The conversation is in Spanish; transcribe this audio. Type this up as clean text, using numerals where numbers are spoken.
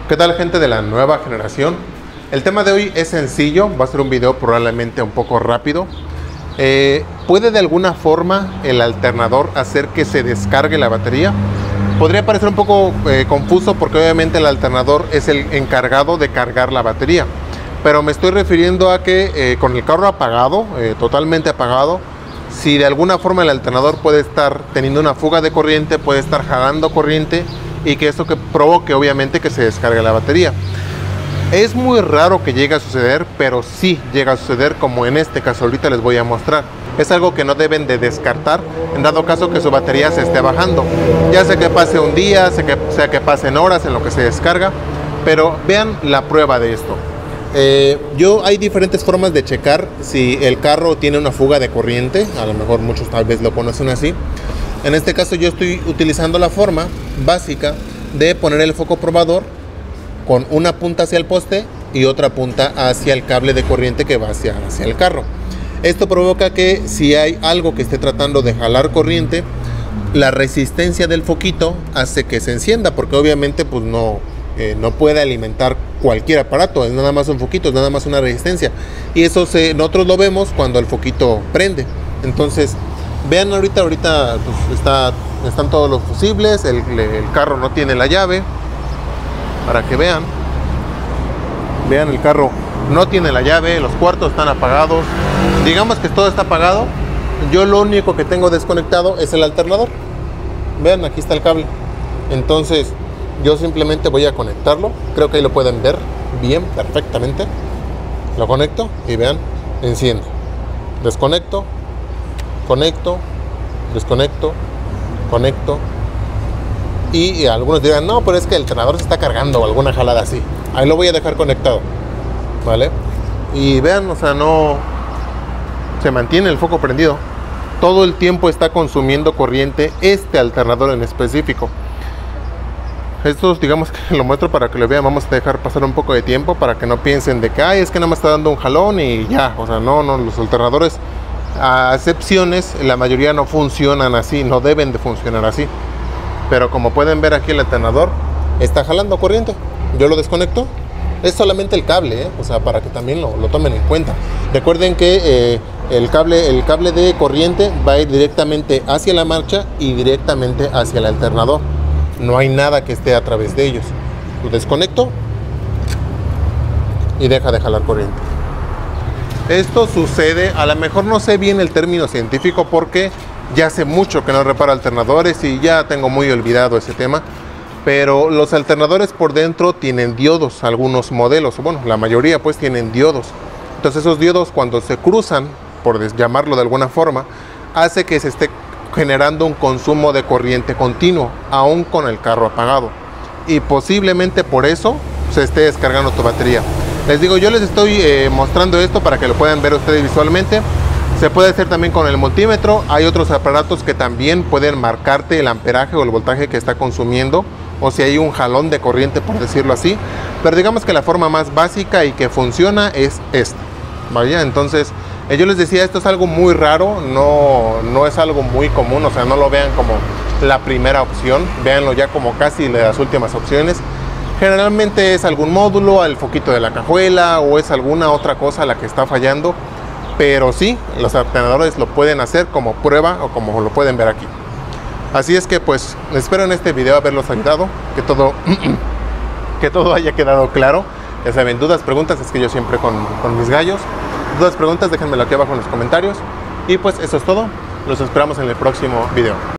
¿Qué tal, gente de la nueva generación? El tema de hoy es sencillo, va a ser un video probablemente un poco rápido. ¿Puede de alguna forma el alternador hacer que se descargue la batería? Podría parecer un poco confuso porque obviamente el alternador es el encargado de cargar la batería. Pero me estoy refiriendo a que con el carro apagado, totalmente apagado, si de alguna forma el alternador puede estar teniendo una fuga de corriente, puede estar jalando corriente y que eso que provoque obviamente que se descargue la batería. Es muy raro que llegue a suceder, pero sí llega a suceder, como en este caso ahorita les voy a mostrar. Es algo que no deben de descartar en dado caso que su batería se esté bajando. Ya sea que pase un día, sea que pasen horas en lo que se descarga, pero vean la prueba de esto. Hay diferentes formas de checar si el carro tiene una fuga de corriente. A lo mejor muchos tal vez lo conocen así. En este caso yo estoy utilizando la forma básica de poner el foco probador con una punta hacia el poste y otra punta hacia el cable de corriente que va hacia el carro. Esto provoca que si hay algo que esté tratando de jalar corriente, la resistencia del foquito hace que se encienda, porque obviamente pues no puede alimentar cualquier aparato, es nada más un foquito, es nada más una resistencia, y eso nosotros lo vemos cuando el foquito prende. Entonces vean ahorita pues están todos los fusibles, el carro no tiene la llave, para que vean el carro no tiene la llave, los cuartos están apagados, digamos que todo está apagado. Yo lo único que tengo desconectado es el alternador. Vean, aquí está el cable. Entonces yo simplemente voy a conectarlo, creo que ahí lo pueden ver bien, perfectamente. Lo conecto y vean, enciende, desconecto, conecto, desconecto, conecto. Y algunos dirán, no, pero es que el alternador se está cargando o alguna jalada así. Ahí lo voy a dejar conectado, ¿vale? Y vean, o sea, no se mantiene el foco prendido. Todo el tiempo está consumiendo corriente este alternador en específico. Estos, digamos que lo muestro para que lo vean. Vamos a dejar pasar un poco de tiempo para que no piensen de que, ay, es que no me está dando un jalón y ya. O sea, no, los alternadores, a excepciones, la mayoría no funcionan así, no deben de funcionar así. Pero como pueden ver aquí, el alternador está jalando corriente. Yo lo desconecto. Es solamente el cable, o sea, para que también lo tomen en cuenta. Recuerden que el cable de corriente va a ir directamente hacia la marcha y directamente hacia el alternador. No hay nada que esté a través de ellos. Lo desconecto y deja de jalar corriente. Esto sucede, a lo mejor no sé bien el término científico porque ya hace mucho que no reparo alternadores y ya tengo muy olvidado ese tema. Pero los alternadores por dentro tienen diodos, algunos modelos, bueno, la mayoría pues tienen diodos. Entonces esos diodos, cuando se cruzan, por llamarlo de alguna forma, hace que se esté generando un consumo de corriente continuo, aún con el carro apagado. Y posiblemente por eso se esté descargando tu batería. Les digo, yo les estoy mostrando esto para que lo puedan ver ustedes visualmente. Se puede hacer también con el multímetro. Hay otros aparatos que también pueden marcarte el amperaje o el voltaje que está consumiendo, o si hay un jalón de corriente, por decirlo así. Pero digamos que la forma más básica y que funciona es esta. Vaya, entonces yo les decía, esto es algo muy raro, no es algo muy común, o sea, no lo vean como la primera opción, véanlo ya como casi las últimas opciones. Generalmente es algún módulo, el foquito de la cajuela, o es alguna otra cosa la que está fallando. Pero sí, los alternadores lo pueden hacer como prueba o como lo pueden ver aquí. Así es que pues espero en este video haberlos ayudado, que todo haya quedado claro. Ya saben, dudas, preguntas, es que yo siempre con mis gallos. Dudas, preguntas, déjenmelo aquí abajo en los comentarios. Y pues eso es todo, los esperamos en el próximo video.